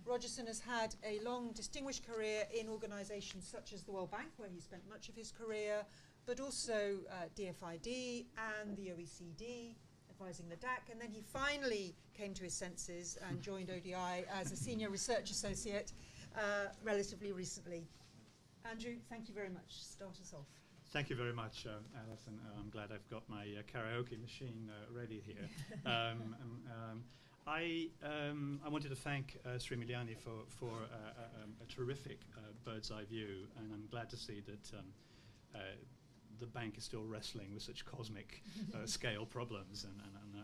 Rogerson has had a long, distinguished career in organisations such as the World Bank, where he spent much of his career, but also DFID and the OECD, advising the DAC. And then he finally came to his senses and joined ODI as a senior research associate relatively recently. Andrew, thank you very much. Start us off. Thank you very much, Alison. I'm glad I've got my karaoke machine ready here. I wanted to thank Sri Miliani for a terrific bird's eye view, and I'm glad to see that the bank is still wrestling with such cosmic scale problems, and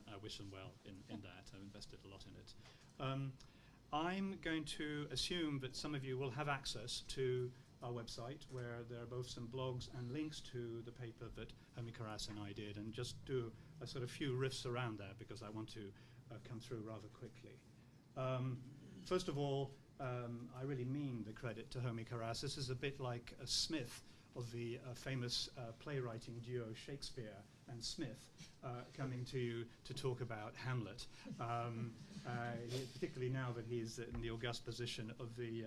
I wish them well in that. I've invested a lot in it. I'm going to assume that some of you will have access to our website, where there are both some blogs and links to the paper that Homi Karas and I did, and just do a sort of few riffs around that because I want to come through rather quickly. First of all, I really mean the credit to Homi Karas. This is a bit like a Smith of the famous playwriting duo Shakespeare and Smith coming to you to talk about Hamlet, particularly now that he's in the august position of the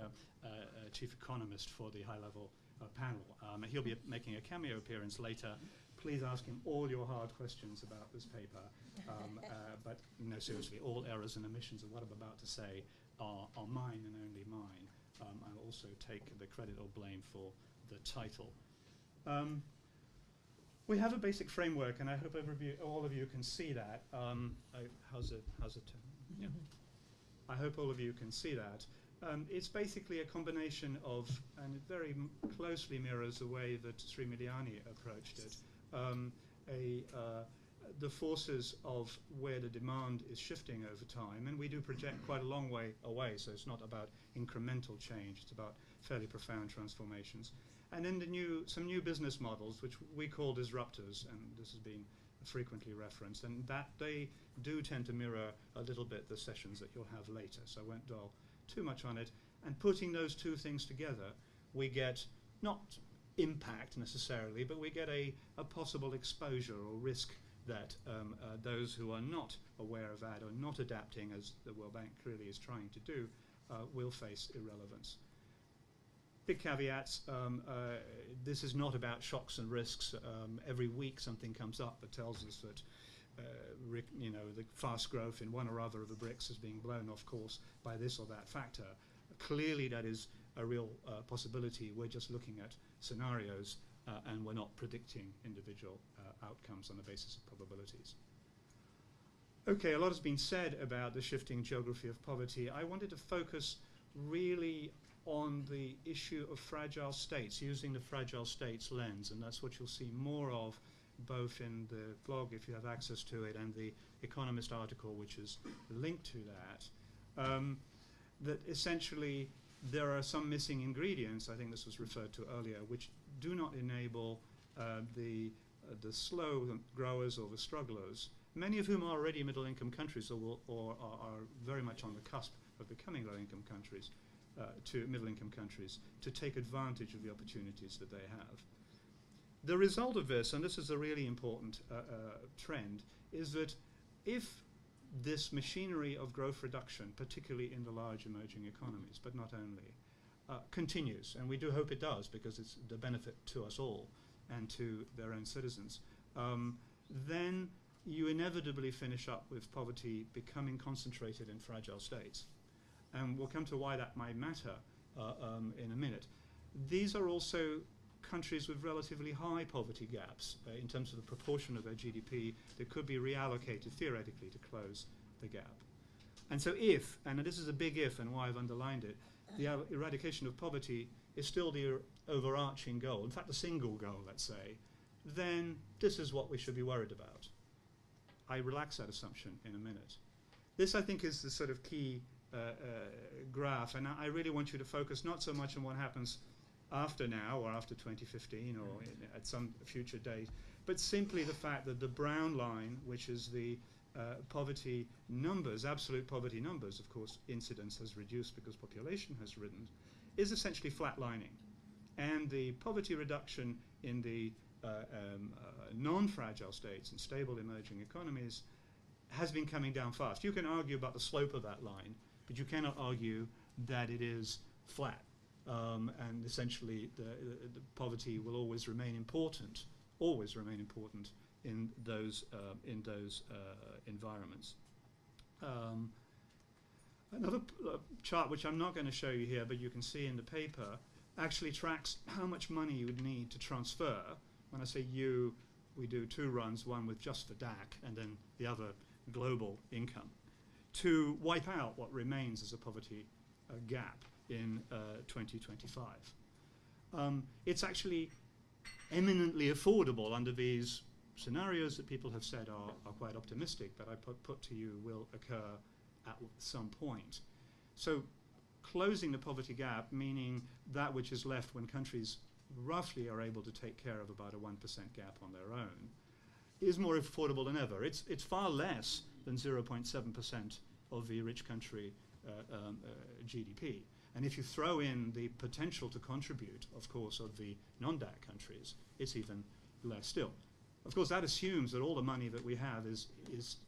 chief economist for the high-level panel. He'll be making a cameo appearance later. Please ask him all your hard questions about this paper. But no, seriously, all errors and omissions of what I'm about to say are mine and only mine. I'll also take the credit or blame for the title. We have a basic framework, and I hope all of you can see that. How's it? Yeah. I hope all of you can see that. It's basically a combination of, and it very closely mirrors the way that Sri Miliani approached it, the forces of where the demand is shifting over time, and we do project quite a long way away, so it's not about incremental change, it's about fairly profound transformations. And then some new business models, which we call disruptors, and this has been frequently referenced, and that they do tend to mirror a little bit the sessions that you'll have later, so I won't dwell too much on it. And putting those two things together, we get not impact necessarily, but we get a possible exposure or risk that those who are not aware of that or not adapting, as the World Bank clearly is trying to do, will face irrelevance. Big caveats, this is not about shocks and risks. Every week something comes up that tells us that the fast growth in one or other of the BRICS is being blown off course by this or that factor. Clearly that is a real possibility. We're just looking at scenarios and we're not predicting individual outcomes on the basis of probabilities. Okay, a lot has been said about the shifting geography of poverty. I wanted to focus really on the issue of fragile states, using the fragile states lens, and that's what you'll see more of both in the blog, if you have access to it, and the Economist article, which is linked to that. That essentially there are some missing ingredients, I think this was referred to earlier, which do not enable the slow growers or the strugglers, many of whom are already middle-income countries or are very much on the cusp of becoming low-income countries, to middle-income countries, to take advantage of the opportunities that they have. The result of this, and this is a really important trend, is that if this machinery of growth reduction, particularly in the large emerging economies, but not only, continues, and we do hope it does because it's the benefit to us all and to their own citizens, then you inevitably finish up with poverty becoming concentrated in fragile states. And we'll come to why that might matter in a minute. These are also countries with relatively high poverty gaps in terms of the proportion of their GDP that could be reallocated theoretically to close the gap. And so if, and this is a big if and why I've underlined it, the eradication of poverty is still the overarching goal, in fact the single goal, let's say, then this is what we should be worried about. I relax that assumption in a minute. This, I think, is the sort of key graph, and I really want you to focus not so much on what happens after now or after 2015 or at some future date, but simply the fact that the brown line, which is the poverty numbers, absolute poverty numbers, of course incidence has reduced because population has risen, is essentially flatlining. And the poverty reduction in the non-fragile states and stable emerging economies has been coming down fast. You can argue about the slope of that line, but you cannot argue that it is flat, and essentially the poverty will always remain important in those environments. Another chart, which I'm not going to show you here, but you can see in the paper, actually tracks how much money you would need to transfer. When I say you, we do two runs, one with just for DAC and then the other global income, to wipe out what remains as a poverty gap in 2025. It's actually eminently affordable under these scenarios that people have said are quite optimistic, but I put to you will occur at some point. So closing the poverty gap, meaning that which is left when countries roughly are able to take care of about a 1% gap on their own, is more affordable than ever. It's far less than 0.7% of the rich country GDP. And if you throw in the potential to contribute, of course, of the non-DAC countries, it's even less still. Of course, that assumes that all the money that we have is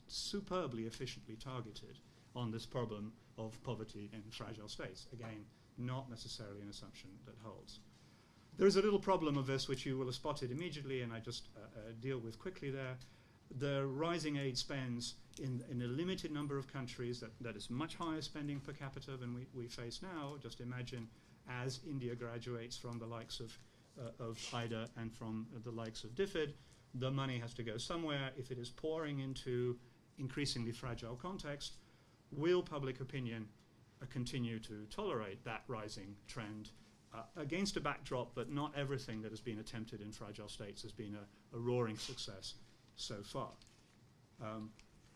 superbly efficiently targeted on this problem of poverty in fragile states. Again, not necessarily an assumption that holds. There is a little problem of this which you will have spotted immediately, and I just deal with quickly there. The rising aid spends in a limited number of countries that is much higher spending per capita than we face now. Just imagine as India graduates from the likes of IDA and from the likes of DFID, the money has to go somewhere. If it is pouring into increasingly fragile context, will public opinion continue to tolerate that rising trend against a backdrop that not everything that has been attempted in fragile states has been a roaring success so far?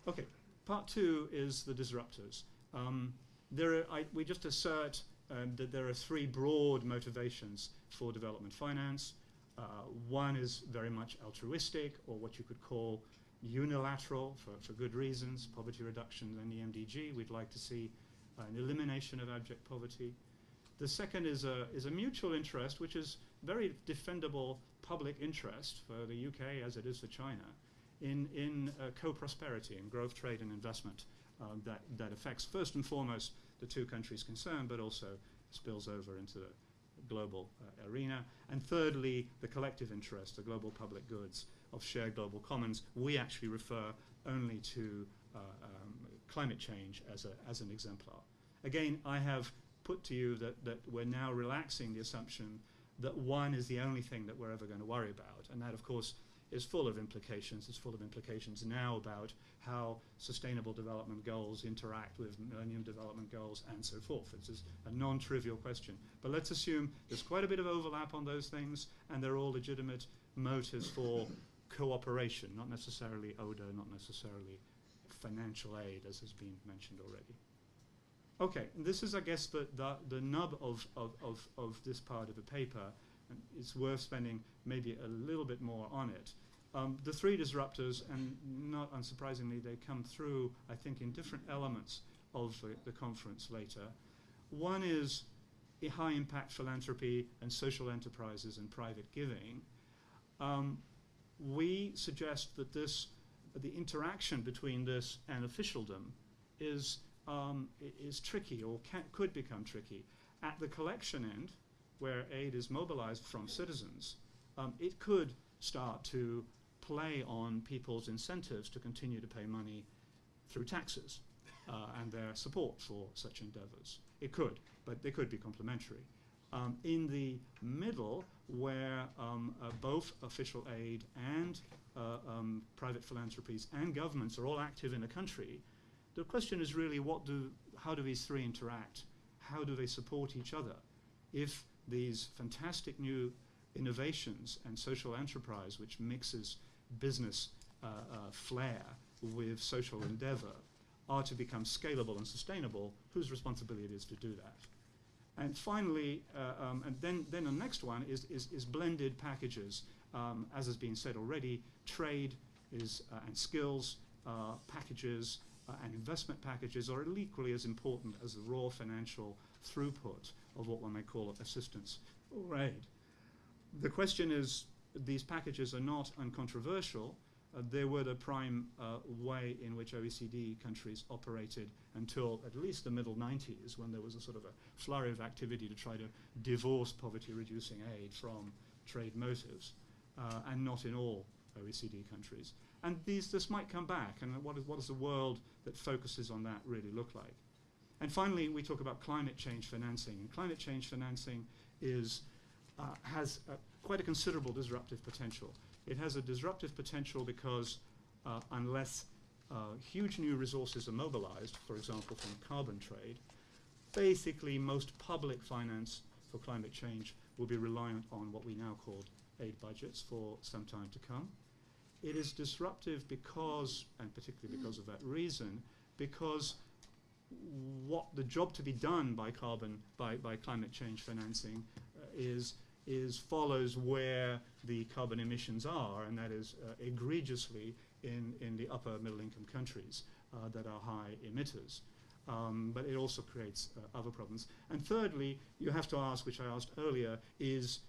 Okay, part two is the disruptors. We just assert that there are three broad motivations for development finance. One is very much altruistic, or what you could call unilateral for good reasons, poverty reduction and the MDG. We'd like to see an elimination of abject poverty. The second is a mutual interest, which is very defendable public interest for the UK as it is for China, in co-prosperity and growth, trade and investment that affects first and foremost the two countries concerned, but also spills over into the global arena. And thirdly, the collective interest, the global public goods of shared global commons. We actually refer only to climate change as an exemplar. Again, I have put to you that we're now relaxing the assumption that one is the only thing that we're ever going to worry about. And that, of course, is full of implications. It's full of implications now about how sustainable development goals interact with Millennium Development Goals and so forth. This is a non-trivial question. But let's assume there's quite a bit of overlap on those things, and they're all legitimate motives for cooperation, not necessarily ODA, not necessarily financial aid, as has been mentioned already. Okay, and this is, I guess, the nub of this part of the paper, and it's worth spending maybe a little bit more on it. The three disruptors, and not unsurprisingly, they come through, I think, in different elements of the conference later. One is a high-impact philanthropy and social enterprises and private giving. We suggest that the interaction between this and officialdom is tricky, or could become tricky. At the collection end, where aid is mobilized from citizens, it could start to play on people's incentives to continue to pay money through taxes and their support for such endeavors. It could, but they could be complementary. In the middle, where both official aid and private philanthropies and governments are all active in a country, the question is really how do these three interact? How do they support each other? If these fantastic new innovations and social enterprise, which mixes business flair with social endeavor, are to become scalable and sustainable, whose responsibility it is to do that? And finally, and then the next one is blended packages. As has been said already, trade and skills packages and investment packages are equally as important as the raw financial throughput of what one may call assistance or aid. The question is, these packages are not uncontroversial. they were the prime way in which OECD countries operated until at least the middle 90s, when there was a sort of a flurry of activity to try to divorce poverty-reducing aid from trade motives, and not in all OECD countries. And this might come back, and what does the world that focuses on that really look like? And finally, we talk about climate change financing. And climate change financing has quite a considerable disruptive potential. It has a disruptive potential because unless huge new resources are mobilized, for example, from carbon trade, basically most public finance for climate change will be reliant on what we now call aid budgets for some time to come. It is disruptive because, and particularly because of that reason, because what the job to be done by climate change financing follows where the carbon emissions are, and that is egregiously in the upper middle income countries that are high emitters. But it also creates other problems. And thirdly, you have to ask, which I asked earlier, is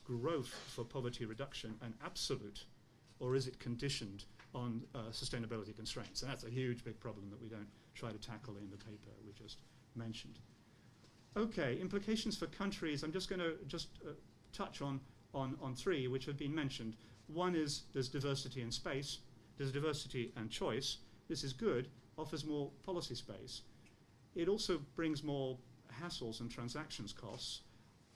growth for poverty reduction an absolute, or is it conditioned on sustainability constraints? And that's a huge, big problem that we don't try to tackle in the paper we just mentioned. Okay, implications for countries. I'm just going to touch on three, which have been mentioned. One is there's diversity in space. There's diversity and choice. This is good, offers more policy space. It also brings more hassles and transactions costs,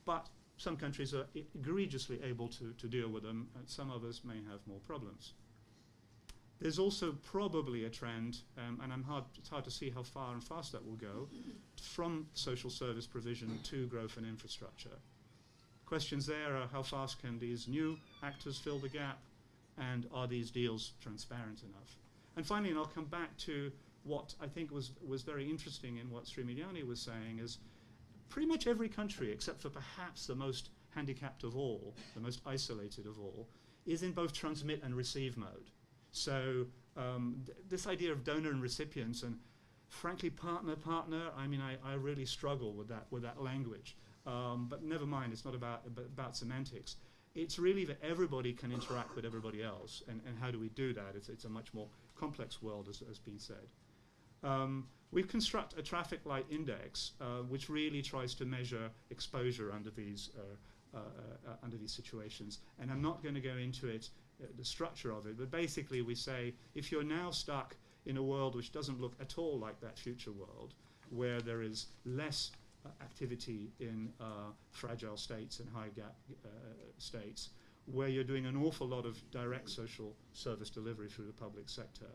but some countries are egregiously able to deal with them, and some others may have more problems. There's also probably a trend, and it's hard to see how far and fast that will go, from social service provision to growth and infrastructure. Questions there are, how fast can these new actors fill the gap, and are these deals transparent enough? And finally, and I'll come back to what I think was very interesting in what Srimiljani was saying, is pretty much every country, except for perhaps the most handicapped of all, the most isolated of all, is in both transmit and receive mode. So this idea of donor and recipients, and frankly partner, I mean, I really struggle with that language. But never mind, it's not about semantics. It's really that everybody can interact with everybody else, and how do we do that? It's a much more complex world, as has been said. We've constructed a traffic light index, which really tries to measure exposure under these situations. And I'm not going to go into it, the structure of it, but basically we say, if you're now stuck in a world which doesn't look at all like that future world, where there is less activity in fragile states and high gap states, where you're doing an awful lot of direct social service delivery through the public sector,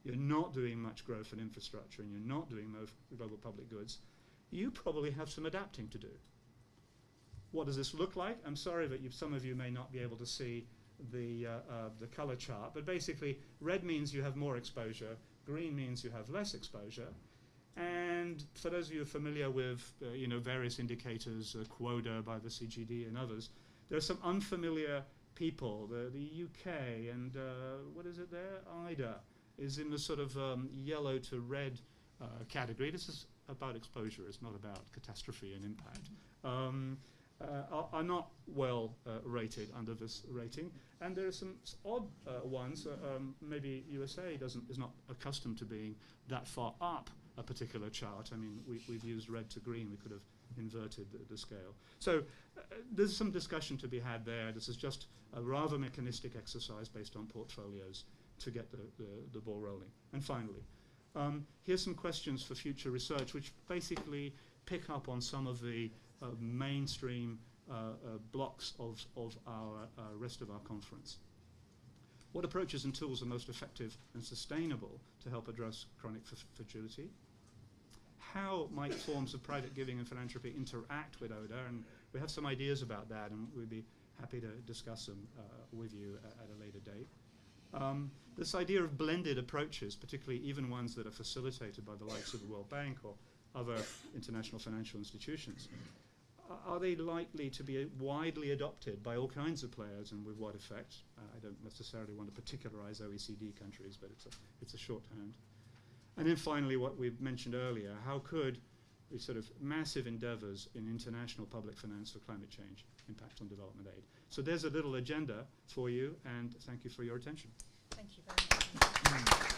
you're not doing much growth in infrastructure, and you're not doing most global public goods, you probably have some adapting to do. What does this look like? I'm sorry that some of you may not be able to see the color chart, but basically red means you have more exposure, green means you have less exposure, and for those of you familiar with various indicators, quota by the CGD and others, there are some unfamiliar people. The UK and what is it there? IDA is in the sort of yellow to red category. This is about exposure, it's not about catastrophe and impact. Are not well rated under this rating, and there are some odd ones. Maybe USA is not accustomed to being that far up a particular chart. I mean, we've used red to green. We could have inverted the scale. So there's some discussion to be had there. This is just a rather mechanistic exercise based on portfolios to get the ball rolling. And finally, here's some questions for future research, which basically pick up on some of the mainstream blocks of our rest of our conference. What approaches and tools are most effective and sustainable to help address chronic fragility? How might forms of private giving and philanthropy interact with ODA? And we have some ideas about that, and we'd be happy to discuss them with you at a later date. This idea of blended approaches, particularly even ones that are facilitated by the likes of the World Bank or other international financial institutions, are they likely to be widely adopted by all kinds of players, and with what effect? I don't necessarily want to particularize OECD countries, but it's a shorthand. And then finally, what we've mentioned earlier, how could sort of massive endeavors in international public finance for climate change, impact on development aid. So there's a little agenda for you, and thank you for your attention. Thank you very much.